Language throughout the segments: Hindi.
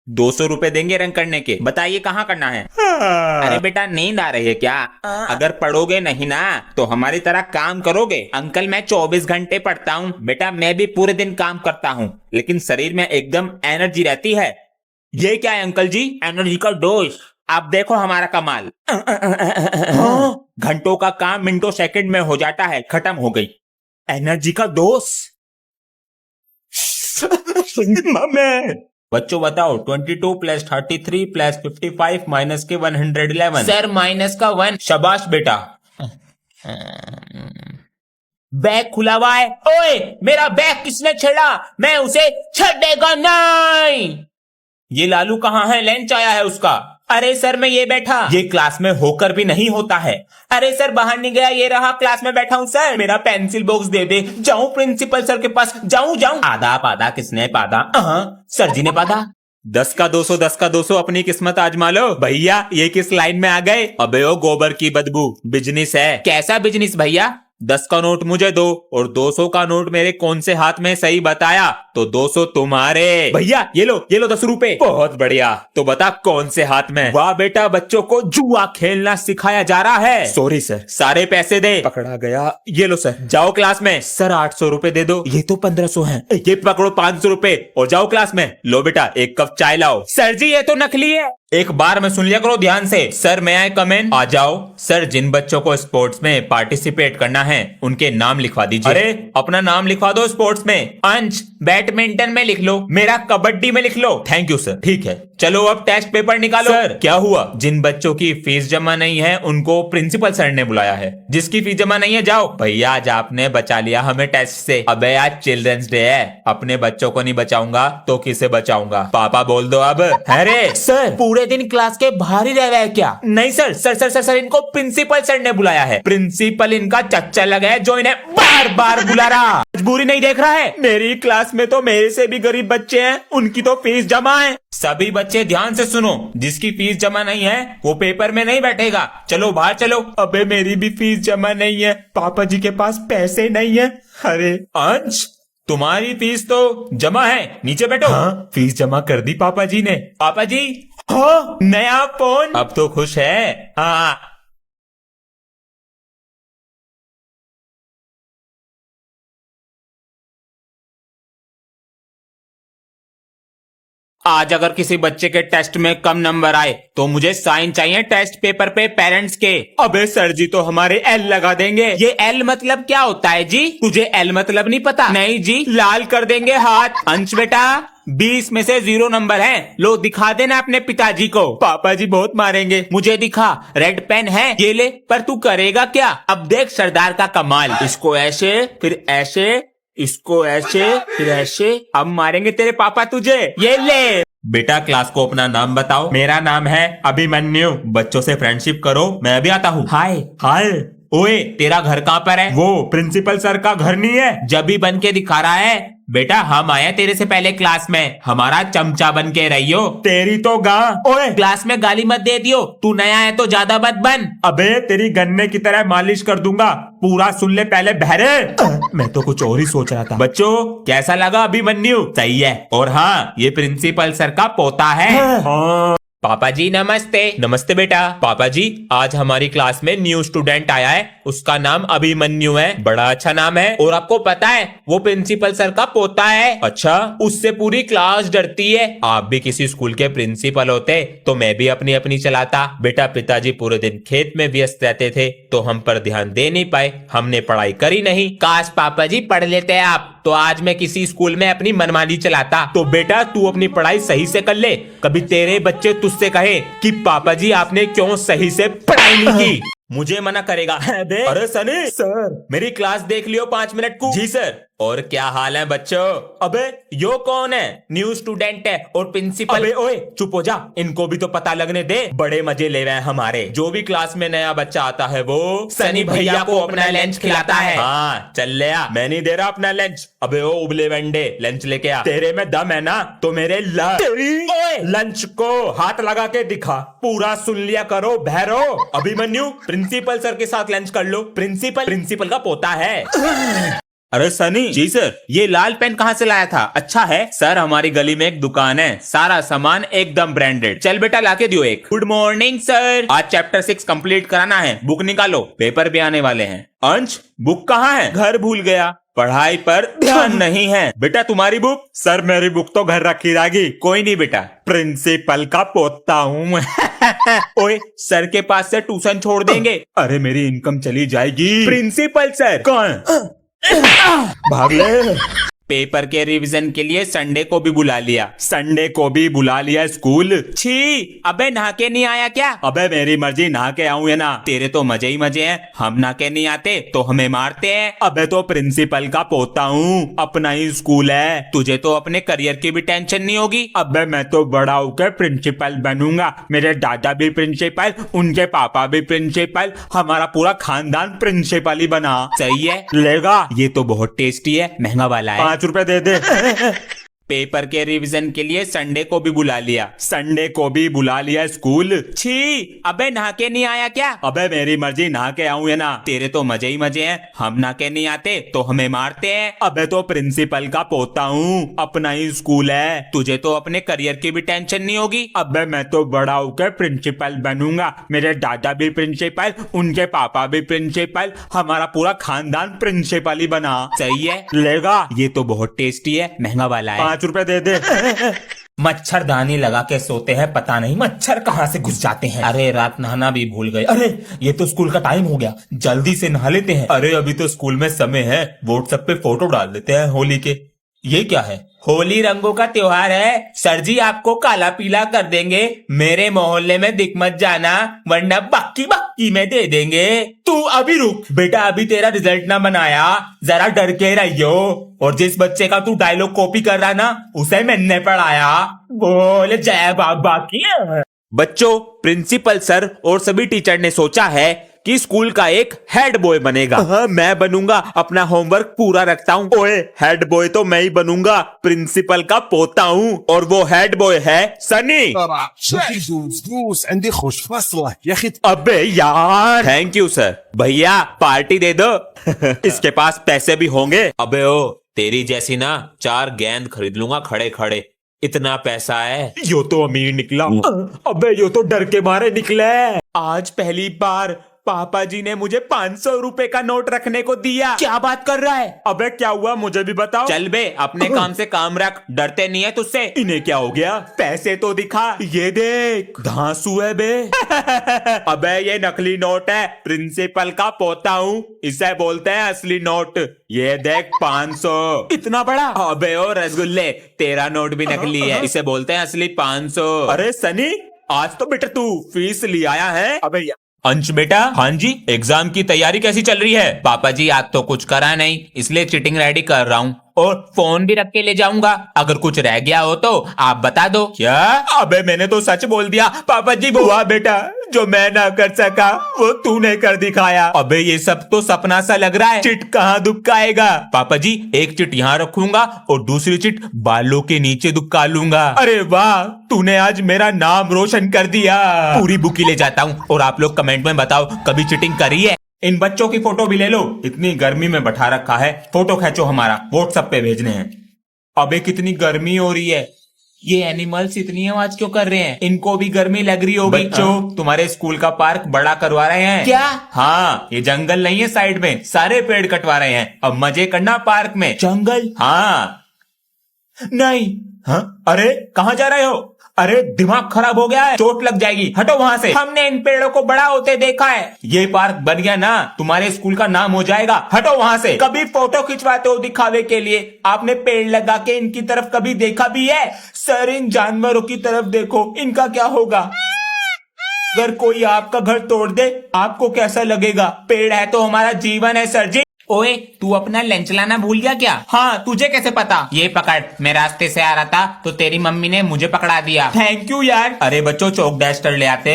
200 रुपए देंगे रंग करने के। बताइए कहाँ करना है। अरे बेटा नींद आ रही है क्या? अगर पढ़ोगे नहीं ना तो हमारी तरह काम करोगे। अंकल मैं 24 घंटे पढ़ता हूँ बेटा, मैं भी पूरे दिन काम करता हूँ, लेकिन शरीर में एकदम एनर्जी रहती है। ये क्या है अंकल जी? एनर्जी का डोज। आप देखो हमारा कमाल। घंटों का काम मिनटों सेकंड में हो जाता है। खत्म हो गई एनर्जी का डोज। बच्चों बताओ 22 प्लस 33 प्लस 55 माइनस के 111। सर माइनस का 1। शाबाश बेटा। बैग खुला हुआ है। ओए मेरा बैग किसने छेड़ा? मैं उसे छेड़ेगा नहीं। ये लालू कहाँ है? लंच आया है उसका। अरे सर मैं ये बैठा। ये क्लास में होकर भी नहीं होता है। अरे सर बाहर नहीं गया, ये रहा क्लास में बैठा हूँ। सर मेरा पेंसिल बॉक्स दे दे। जाऊं प्रिंसिपल सर के पास? जाऊं। आधा पादा किसने पादा? सर जी ने पादा। 10 का 200 10 का 200 अपनी किस्मत आजमा लो। भैया ये किस लाइन में आ गए? अबे ओ गोबर की बदबू, बिजनेस है। कैसा बिजनेस भैया? 10 का नोट मुझे दो और 200 का नोट मेरे कौन से हाथ में? सही बताया तो 200 तुम्हारे। भैया ये लो 10 रुपए। बहुत बढ़िया, तो बता कौन से हाथ में? वाह बेटा, बच्चों को जुआ खेलना सिखाया जा रहा है। Sorry sir. सारे पैसे दे। पकड़ा गया। ये लो सर। जाओ क्लास में। सर 800 रुपए दे दो। ये तो 1500 है। ये पकड़ो 500 रुपए और जाओ क्लास में। लो बेटा एक कप चाय लाओ। सर जी ये तो नकली है। एक बार में सुन लिया करो ध्यान से। सर मैं आई कम इन? आ जाओ। सर जिन बच्चों को स्पोर्ट्स में पार्टिसिपेट करना है उनके नाम लिखवा दीजिए। अरे अपना नाम लिखवा दो स्पोर्ट्स में। अंश बैडमिंटन में लिख लो, मेरा कबड्डी में लिख लो। Thank you sir. ठीक है चलो अब टेस्ट पेपर निकालो। सर क्या हुआ? जिन बच्चों की फीस जमा नहीं है उनको प्रिंसिपल सर ने बुलाया है। जिसकी फीस जमा नहीं है जाओ। भैया आज आपने बचा लिया हमें टेस्ट से। अबे आज चिल्ड्रंस डे है, अपने बच्चों को नहीं बचाऊंगा तो किसे बचाऊंगा? पापा बोल दो अब। अरे सर पूरे दिन क्लास के बाहर ही रह रहे हैं क्या? नहीं sir sir sir sir sir इनको प्रिंसिपल सर ने बुलाया है। प्रिंसिपल इनका चच्चा लगा है जो इन्हें बार बार बुला रहा। मजबूरी नहीं देख रहा है? मेरी क्लास में तो मेरे से भी गरीब बच्चे हैं, उनकी तो फीस जमा है। सभी बच्चे ध्यान से सुनो, जिसकी फीस जमा नहीं है वो पेपर में नहीं बैठेगा। चलो बाहर चलो। अबे मेरी भी फीस जमा नहीं है, पापा जी के पास पैसे नहीं है। अरे अंश तुम्हारी फीस तो जमा है, नीचे बैठो। हाँ फीस जमा कर दी पापा जी ने। पापा जी हाँ नया फोन। अब तो खुश है? हाँ आज अगर किसी बच्चे के टेस्ट में कम नंबर आए तो मुझे साइन चाहिए टेस्ट पेपर पे पेरेंट्स के। अबे सर जी तो हमारे एल लगा देंगे। ये एल मतलब क्या होता है जी? तुझे एल मतलब नहीं पता? नहीं जी, लाल कर देंगे हाथ। अंश बेटा 20 में से 0 नंबर है, लो दिखा देना अपने पिताजी को। पापा जी बहुत मारेंगे। मुझे दिखा, रेड पेन है ये ले। पर तू करेगा क्या? अब देख सरदार का कमाल। इसको ऐसे फिर ऐसे, इसको ऐसे फिर ऐसे, अब मारेंगे तेरे पापा तुझे। ये ले बेटा क्लास को अपना नाम बताओ। मेरा नाम है अभिमन्यु। बच्चों से फ्रेंडशिप करो, मैं भी आता हूँ। हाय हाय। ओए तेरा घर कहाँ पर है? वो प्रिंसिपल सर का घर नहीं है? जब भी बन के दिखा रहा है। बेटा हम आए तेरे से पहले क्लास में, हमारा चमचा बन के रहियो। तेरी तो ओए क्लास में गाली मत दे दियो, तू नया है तो ज्यादा मत बन। अबे तेरी गन्ने की तरह मालिश कर दूंगा, पूरा सुन ले पहले बहरे। मैं तो कुछ और ही सोच रहा था। बच्चों कैसा लगा अभिमन्यु? सही है। और हाँ ये प्रिंसिपल सर का पोता है। हाँ। पापा जी नमस्ते। नमस्ते बेटा। पापा जी आज हमारी क्लास में न्यू स्टूडेंट आया है, उसका नाम अभिमन्यु है। बड़ा अच्छा नाम है। और आपको पता है वो प्रिंसिपल सर का पोता है। अच्छा, उससे पूरी क्लास डरती है। आप भी किसी स्कूल के प्रिंसिपल होते तो मैं भी अपनी अपनी चलाता। बेटा पिताजी पूरे दिन खेत में व्यस्त रहते थे तो हम पर ध्यान दे नहीं पाए, हमने पढ़ाई करी नहीं। काश पापा जी पढ़ लेते आप तो आज मैं किसी स्कूल में अपनी मनमानी चलाता। तो बेटा तू अपनी पढ़ाई सही से कर ले, कभी तेरे बच्चे तुझसे कहे कि पापा जी आपने क्यों सही से पढ़ाई नहीं की, मुझे मना करेगा। अरे सनी सर मेरी क्लास देख लियो 5 मिनट को। जी सर। और क्या हाल है बच्चों? अबे यो कौन है? न्यू स्टूडेंट है और प्रिंसिपल। अबे ओए चुप हो जा, इनको भी तो पता लगने दे। बड़े मजे ले रहे हैं हमारे। जो भी क्लास में नया बच्चा आता है वो सनी भैया को अपना लंच खिलाता है। हाँ चल ले आ, मैं नहीं दे रहा अपना लंच। अबे ओ उबले वंडे लंच लेके आ। तेरे में दम है ना तो मेरे लंच को हाथ लगा के दिखा। पूरा सुन लिया करो भैरो। अभिमन्यु प्रिंसिपल सर के साथ लंच कर लो। प्रिंसिपल का पोता है। अरे सनी जी सर, ये लाल पेन कहाँ से लाया था? अच्छा है सर, हमारी गली में एक दुकान है, सारा सामान एकदम ब्रांडेड। चल बेटा लाके दियो एक। गुड मॉर्निंग सर, आज चैप्टर 6 कंप्लीट कराना है, बुक निकालो, पेपर भी आने वाले हैं। अंश बुक कहाँ है? घर भूल गया, पढ़ाई पर ध्यान नहीं है। बेटा तुम्हारी बुक? सर मेरी बुक तो घर रखी रहेगी। कोई नहीं बेटा, प्रिंसिपल का पोता हूँ मैं। ओए सर के पास से ट्यूशन छोड़ देंगे। अरे मेरी इनकम चली जाएगी। प्रिंसिपल सर कौन? भाग ले। पेपर के रिवीजन के लिए संडे को भी बुला लिया। संडे को भी बुला लिया स्कूल? छी, अबे नहा के नहीं आया क्या? अबे मेरी मर्जी, नहा के आऊं या ना, तेरे तो मजे ही मजे हैं। हम नहा के नहीं आते तो हमें मारते हैं। अबे तो प्रिंसिपल का पोता हूँ, अपना ही स्कूल है, तुझे तो अपने करियर की भी टेंशन नहीं होगी। अबे मैं तो बड़ा होकर प्रिंसिपल बनूंगा, मेरे दादा भी प्रिंसिपल, उनके पापा भी प्रिंसिपल, हमारा पूरा खानदान प्रिंसिपल ही बना। सही है, लेगा? ये तो बहुत टेस्टी है, महंगा वाला है, 5 रुपए दे दे। पेपर के रिवीजन के लिए संडे को भी बुला लिया। संडे को भी बुला लिया स्कूल? छी, अबे नहा के नहीं आया क्या? अबे मेरी मर्जी, नहा के आऊं या ना, तेरे तो मजे ही मजे हैं। हम नहा के नहीं आते तो हमें मारते हैं। अबे तो प्रिंसिपल का पोता हूँ, अपना ही स्कूल है, तुझे तो अपने करियर की भी टेंशन नहीं होगी। अबे मैं तो बड़ा होकर प्रिंसिपल बनूंगा, मेरे दादा भी प्रिंसिपल, उनके पापा भी प्रिंसिपल, हमारा पूरा खानदान प्रिंसिपल ही बना। सही है, लेगा? ये तो बहुत टेस्टी है, महंगा वाला है, 5 रुपए दे दे। मच्छरदानी लगा के सोते हैं, पता नहीं मच्छर कहाँ से घुस जाते हैं। अरे रात नहाना भी भूल गए। अरे ये तो स्कूल का टाइम हो गया, जल्दी से नहा लेते हैं। अरे अभी तो स्कूल में समय है, व्हाट्सएप पे फोटो डाल देते हैं होली के। ये क्या है? होली रंगों का त्योहार है सर जी, आपको काला पीला कर देंगे। मेरे मोहल्ले में दिख मत जाना, वरना बक्की बक्की में दे देंगे। तू अभी रुक बेटा, अभी तेरा रिजल्ट ना बनाया, जरा डर के रहियो। और जिस बच्चे का तू डायलॉग कॉपी कर रहा ना, उसे मैंने पढ़ाया। बोल जय बाबा की। बच्चों, प्रिंसिपल सर और सभी टीचर ने सोचा है कि स्कूल का एक हेड बॉय बनेगा। हाँ, मैं बनूंगा, अपना होमवर्क पूरा रखता हूँ। ओए हेड बॉय तो मैं ही बनूंगा, प्रिंसिपल का पोता हूँ, और वो हेड बॉय है सनी। अबे यार, थैंक यू सर। भैया पार्टी दे दो। इसके पास पैसे भी होंगे। अबे ओ, तेरी जैसी ना 4 गेंद खरीद लूंगा खड़े खड़े, इतना पैसा है। यो तो अमीर निकला। अबे यो तो डर के मारे निकले। आज पहली बार पापा जी ने मुझे 500 रुपए का नोट रखने को दिया। क्या बात कर रहा है? अबे क्या हुआ, मुझे भी बताओ। चल बे, अपने काम से काम रख, डरते नहीं है तुझसे। इन्हें क्या हो गया? पैसे तो दिखा, ये देख, धांसू है बे। अबे ये नकली नोट है, प्रिंसिपल का पोता हूँ, इसे बोलते हैं असली नोट। ये देख 500। इतना बड़ा? अबे ओ रसगुल्ले, तेरा नोट भी नकली है, इसे बोलते हैं असली 500। अरे सनी, आज तो बेटा तू फीस ले आया है। अबे अंश बेटा। हाँ जी, एग्जाम की तैयारी कैसी चल रही है? पापा जी आज तो कुछ करा नहीं, इसलिए चीटिंग रेडी कर रहा हूँ, और फोन भी रख के ले जाऊंगा, अगर कुछ रह गया हो तो आप बता दो। क्या? अबे मैंने तो सच बोल दिया पापा जी। हुआ बेटा, जो मैं ना कर सका वो तूने कर दिखाया। अबे ये सब तो सपना सा लग रहा है, चिट कहाँ दुबकाएगा? पापा जी एक चिट यहाँ रखूंगा और दूसरी चिट बालों के नीचे दुबका लूंगा। अरे वाह, तूने आज मेरा नाम रोशन कर दिया। पूरी बुक ही ले जाता हूँ, और आप लोग कमेंट में बताओ कभी चीटिंग करी है? इन बच्चों की फोटो भी ले लो, इतनी गर्मी में बैठा रखा है, फोटो खींचो, हमारा व्हाट्सएप पे भेजने हैं। अबे कितनी गर्मी हो रही है, ये एनिमल्स इतनी आवाज क्यों कर रहे हैं? इनको भी गर्मी लग रही होगी। बच्चों, तुम्हारे स्कूल का पार्क बड़ा करवा रहे हैं क्या? हाँ, ये जंगल नहीं है, साइड में सारे पेड़ कटवा रहे हैं, अब मजे करना पार्क में। जंगल? हाँ। नहीं। हाँ? अरे कहाँ जा रहे हो? अरे दिमाग खराब हो गया है, चोट लग जाएगी, हटो वहाँ से। हमने इन पेड़ों को बड़ा होते देखा है, ये पार्क बन गया ना, तुम्हारे स्कूल का नाम हो जाएगा, हटो वहाँ से। कभी फोटो खिंचवाते हो दिखावे के लिए, आपने पेड़ लगा के इनकी तरफ कभी देखा भी है? सर इन जानवरों की तरफ देखो, इनका क्या होगा? अगर कोई आपका घर तोड़ दे, आपको कैसा लगेगा? पेड़ है तो हमारा जीवन है सर जी। ओए, तू अपना लंच लाना भूल गया क्या? हाँ, तुझे कैसे पता? ये पकड़, मैं रास्ते से आ रहा था तो तेरी मम्मी ने मुझे पकड़ा दिया। थैंक यू यार। अरे बच्चों, चौक डस्टर ले आते।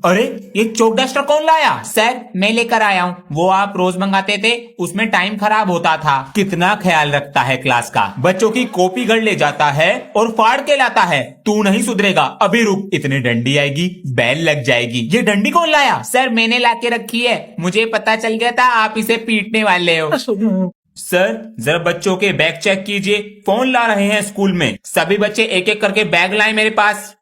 अरे ये चौक डस्टर कौन लाया? सर मैं लेकर आया हूँ, वो आप रोज मंगाते थे, उसमें टाइम खराब होता था। कितना ख्याल रखता है क्लास का, बच्चों की कॉपी घर ले जाता है और फाड़ के लाता है। तू नहीं सुधरेगा, अभी रुक, इतनी डंडी आएगी, बैल लग जाएगी। ये डंडी कौन लाया? सर मैंने ला के रखी है, मुझे पता चल गया था आप इसे पीटने वाले हो। सर जरा बच्चों के बैग चेक कीजिए, फोन ला रहे हैं स्कूल में। सभी बच्चे एक एक करके बैग लाएं मेरे पास।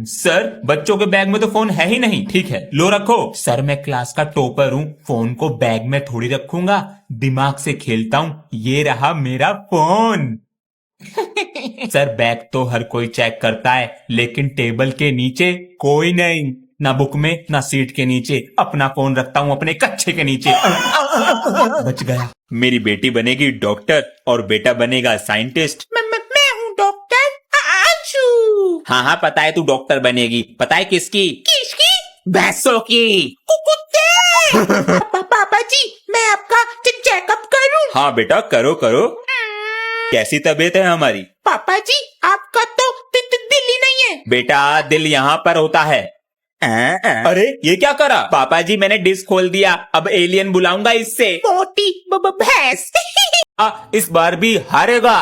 सर बच्चों के बैग में तो फोन है ही नहीं। ठीक है लो रखो। सर मैं क्लास का टॉपर हूँ, फोन को बैग में थोड़ी रखूंगा, दिमाग से खेलता हूँ। ये रहा मेरा फोन। सर बैग तो हर कोई चेक करता है, लेकिन टेबल के नीचे कोई नहीं, ना बुक में ना सीट के नीचे। अपना फोन रखता हूँ अपने कच्छे के नीचे। बच गया। मेरी बेटी बनेगी डॉक्टर और बेटा बनेगा साइंटिस्ट। मैं हूँ डॉक्टर अंशु। हाँ पता है तू डॉक्टर बनेगी। पता है किसकी? किसकी? भैंसों की। कुत्ते। पापा जी मैं आपका चेकअप करूँ? हाँ बेटा करो करो। कैसी तबीयत है हमारी? पापा जी आपका तो दिल ही नहीं है। बेटा दिल यहाँ पर होता है। अरे ये क्या करा? पापा जी मैंने डिस्क खोल दिया, अब एलियन बुलाऊंगा इससे। मोटी भैंस। इस बार भी हारेगा।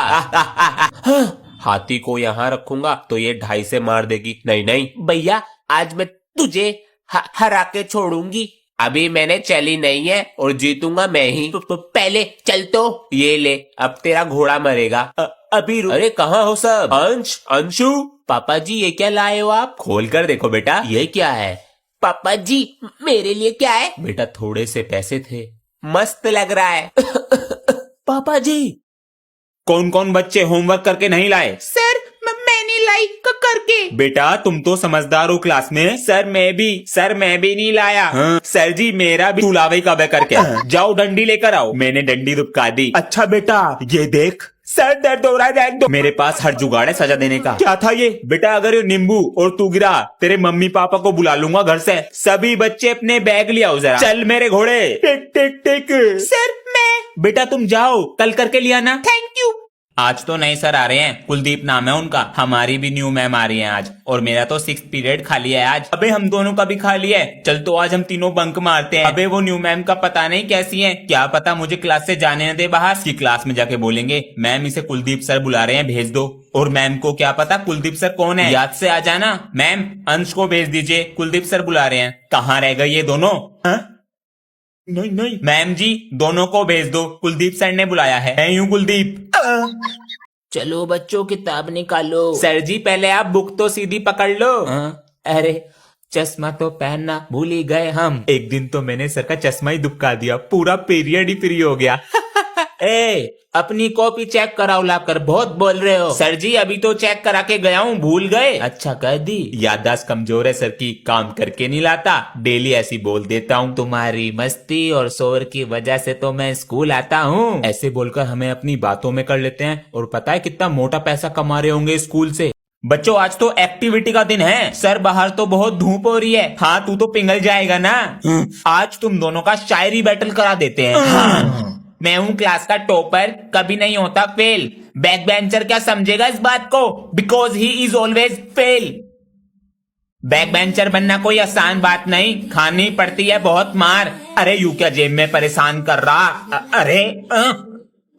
हाथी को यहाँ रखूंगा तो ये 2.5 से मार देगी। नहीं भैया आज मैं तुझे हरा के छोड़ूंगी। अभी मैंने चली नहीं है और जीतूंगा मैं ही। पहले चल तो ये ले, अब तेरा घोड़ा मरेगा। अभी अरे कहाँ हो सब? अंशु पापा जी ये क्या लाए हो आप? खोल कर देखो बेटा। ये क्या है? पापा जी मेरे लिए क्या है? बेटा थोड़े से पैसे थे। मस्त लग रहा है। पापा जी कौन कौन बच्चे होमवर्क करके नहीं लाए? सर मैं नहीं लाई करके। बेटा तुम तो समझदार हो क्लास में। सर मैं भी नहीं लाया। सर जी मेरा भी तुलावे का बे करके। जाओ डंडी लेकर आओ। मैंने डंडी दुबका दी। अच्छा बेटा ये देख, सर दर्द हो रहा है, दो। मेरे पास हर जुगाड़ है सजा देने का। क्या था ये? बेटा अगर ये नींबू और तू गिरा तेरे मम्मी पापा को बुला लूंगा घर से। सभी बच्चे अपने बैग ले आओ जरा। चल मेरे घोड़े। टिक टिक टिक। सर मैं। बेटा तुम जाओ, कल करके लिया ना। Thank you. आज तो नए सर आ रहे हैं, कुलदीप नाम है उनका। हमारी भी न्यू मैम आ रही है आज, और मेरा तो 6th पीरियड खाली है आज। अबे हम दोनों का भी खाली है। चल तो आज हम तीनों बंक मारते हैं। अबे वो न्यू मैम का पता नहीं कैसी है, क्या पता मुझे क्लास से जाने न दे बाहर। की क्लास में जाके बोलेंगे मैम इसे कुलदीप सर बुला रहे हैं, भेज दो। और मैम को क्या पता कुलदीप सर कौन है। याद से आ जाना। मैम अंश को भेज दीजिए, कुलदीप सर बुला रहे हैं। कहाँ रह गए ये दोनों? नहीं मैम जी दोनों को भेज दो, कुलदीप सर ने बुलाया है। मैं हूँ कुलदीप। चलो बच्चों किताब निकालो। सर जी पहले आप बुक तो सीधी पकड़ लो। अरे चश्मा तो पहनना भूल ही गए हम। एक दिन तो मैंने सर का चश्मा ही दुबका दिया, पूरा पीरियड ही फ्री हो गया। ए अपनी कॉपी चेक कराओ लाकर, बहुत बोल रहे हो। सर जी अभी तो चेक करा के गया हूँ, भूल गए? अच्छा कर दी। याददाश्त कमजोर है सर की, काम करके नहीं लाता, डेली ऐसी बोल देता हूँ। तुम्हारी मस्ती और शोर की वजह से तो मैं स्कूल आता हूँ। ऐसे बोलकर हमें अपनी बातों में कर लेते हैं, और पता है कितना मोटा पैसा कमा रहे होंगे स्कूल से। बच्चों आज तो एक्टिविटी का दिन है। सर बाहर तो बहुत धूप हो रही है। हाँ तू तो पिघल जाएगा ना। आज तुम दोनों का शायरी बैटल करा देते हैं। हाँ। मैं हूँ क्लास का टॉपर, कभी नहीं होता फेल। बैक बेंचर क्या समझेगा इस बात को? Because he is always fail. Back bencher बनना कोई आसान बात नहीं, खानी पड़ती है बहुत मार। अरे यू क्या जेब में परेशान कर रहा? अरे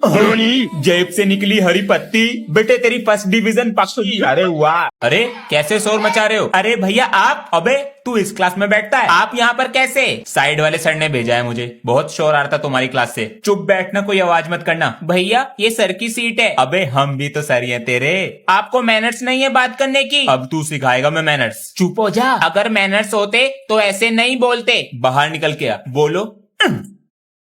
जेब से निकली हरी पत्ती। बेटे तेरी फर्स्ट डिवीजन पक्की। अरे वाह। अरे कैसे शोर मचा रहे हो? अरे भैया आप। अबे तू इस क्लास में बैठता है, आप यहाँ पर कैसे? साइड वाले सर ने भेजा है मुझे, बहुत शोर आ रहा था तुम्हारी क्लास से। चुप बैठना, कोई आवाज मत करना। भैया ये सर की सीट है। अबे हम भी तो सर ही हैं तेरे। आपको मैनर्स नहीं है बात करने की? अब तू सिखाएगा मैं मैनर्स। चुप हो जा। अगर मैनर्स होते तो ऐसे नहीं बोलते। बाहर निकल के आ, बोलो।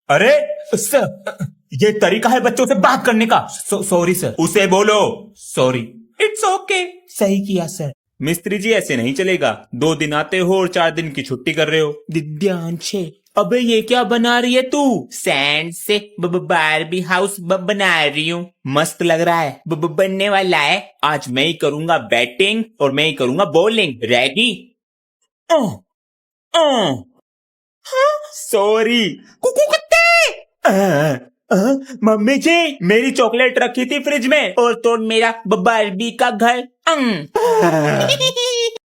अरे सर ये तरीका है बच्चों से बात करने का। Sorry sir. उसे बोलो सॉरी। It's okay. सही किया सर। मिस्त्री जी ऐसे नहीं चलेगा, 2 दिन आते हो और 4 दिन की छुट्टी कर रहे हो। दिव्यांशे अबे ये क्या बना रही है तू? सैंड से बारबी हाउस बना रही हूँ। मस्त लग रहा है। बनने वाला है। आज मैं ही करूंगा बैटिंग और मैं ही करूंगा बॉलिंग। रेडी? सॉरी। मम्मी जी मेरी चॉकलेट रखी थी फ्रिज में और तो मेरा बारबी का घर।